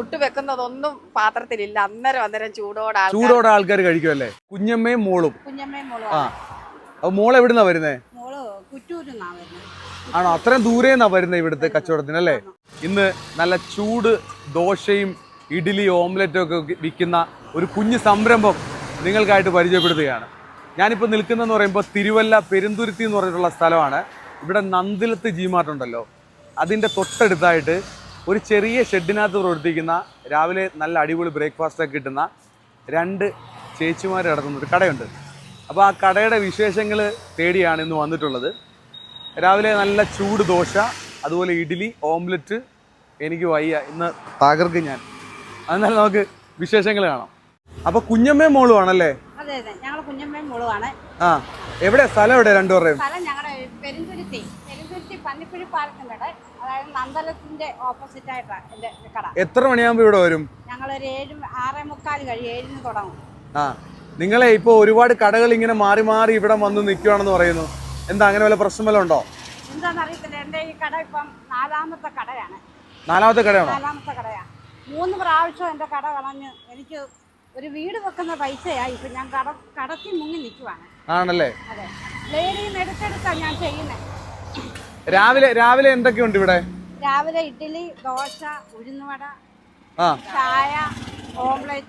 ചുട്ടു വെക്കുന്നതൊന്നും പാത്രത്തിലില്ല. അന്നേരം ചൂടോടെ ആൾക്കാർ കഴിക്കുമല്ലേ? കുഞ്ഞമ്മയും മോളും. അപ്പൊ മോൾ എവിടുന്നാ വരുന്നേ? ആണോ? അത്രയും ദൂരേന്നാ വരുന്നത് ഇവിടുത്തെ കച്ചവടത്തിന് അല്ലേ? ഇന്ന് നല്ല ചൂട് ദോശയും ഇഡ്ഡലി ഓംലെറ്റും ഒക്കെ വിൽക്കുന്ന ഒരു കുഞ്ഞു സംരംഭം നിങ്ങൾക്കായിട്ട് പരിചയപ്പെടുത്തുകയാണ്. ഞാനിപ്പോൾ നിൽക്കുന്നതെന്ന് പറയുമ്പോൾ തിരുവല്ല പെരുന്തുരുത്തി എന്ന് പറഞ്ഞിട്ടുള്ള സ്ഥലമാണ്. ഇവിടെ നന്ദിലത്ത് ജിമാർട്ട് ഉണ്ടല്ലോ, അതിൻ്റെ തൊട്ടടുത്തായിട്ട് ഒരു ചെറിയ ഷെഡിനകത്ത് പ്രവർത്തിക്കുന്ന രാവിലെ നല്ല അടിപൊളി ബ്രേക്ക്ഫാസ്റ്റൊക്കെ കിട്ടുന്ന 2 ചേച്ചിമാർ നടത്തുന്ന ഒരു കടയുണ്ട്. അപ്പോൾ ആ കടയുടെ വിശേഷങ്ങൾ തേടിയാണ് ഇന്ന് വന്നിട്ടുള്ളത്. രാവിലെ നല്ല ചൂട് ദോശ, അതുപോലെ ഇഡ്ഡലി ഓംലെറ്റ്. എനിക്ക് വയ്യ, ഇന്ന് തകർക്കും ഞാൻ. എന്നാലും നമുക്ക് വിശേഷങ്ങൾ കാണാം. അപ്പോൾ കുഞ്ഞമ്മയും മോളും ആണല്ലേ? അതെ അതെ, ഞങ്ങൾ കുഞ്ഞമ്മയും മോളുമാണ്. ആ, എവിടെ സ്ഥലം? എവിടെ രണ്ടുപേരുടെയും സ്ഥലം? ഞങ്ങളുടെ പെരുന്തുരുത്തി പന്നിക്കുഴി പാലത്തിന്റെ കട, അതായത് നന്ദലത്തിന്റെ ഓപ്പോസിറ്റ് ആയിട്ടാണ് എന്റെ കട. എത്ര മണിയാകുമ്പോൾ ഇവിടെ വരും? ഞങ്ങളൊരു 6:45 കഴിയും, 7 തുടങ്ങും. ആ, നിങ്ങളെ ഇപ്പോൾ ഒരുപാട് കടകൾ ഇങ്ങനെ മാറി മാറി ഇവിടെ വന്ന് നിൽക്കുകയാണെന്ന് പറയുന്നു. എന്താ, അങ്ങനെ വല്ല പ്രശ്നം വല്ലതും ഉണ്ടോ? എന്താണെന്ന് അറിയത്തില്ല. എൻ്റെ ഈ കട ഇപ്പം 4ാമത്തെ കടയാണ്. 4ാമത്തെ കടയാണോ? 4ാമത്തെ കടയാണ്. 3 പ്രാവശ്യം എൻ്റെ കട കളഞ്ഞ് എനിക്ക് ഒരു വീട് വെക്കുന്ന പൈസയായി. ഇപ്പം ഞാൻ കടത്തി മുങ്ങി നിൽക്കുവാണ്. ആണല്ലേ? അതെ, ലേഡിയും എടുത്തെടുത്താണ് ഞാൻ ചെയ്യുന്നത്. രാവിലെ എന്തൊക്കെയുണ്ട് ഇവിടെ? രാവിലെ ഇഡ്ഡലി, ദോശ, ഉഴുന്നുവട, ചായ, ഓംലെറ്റ്.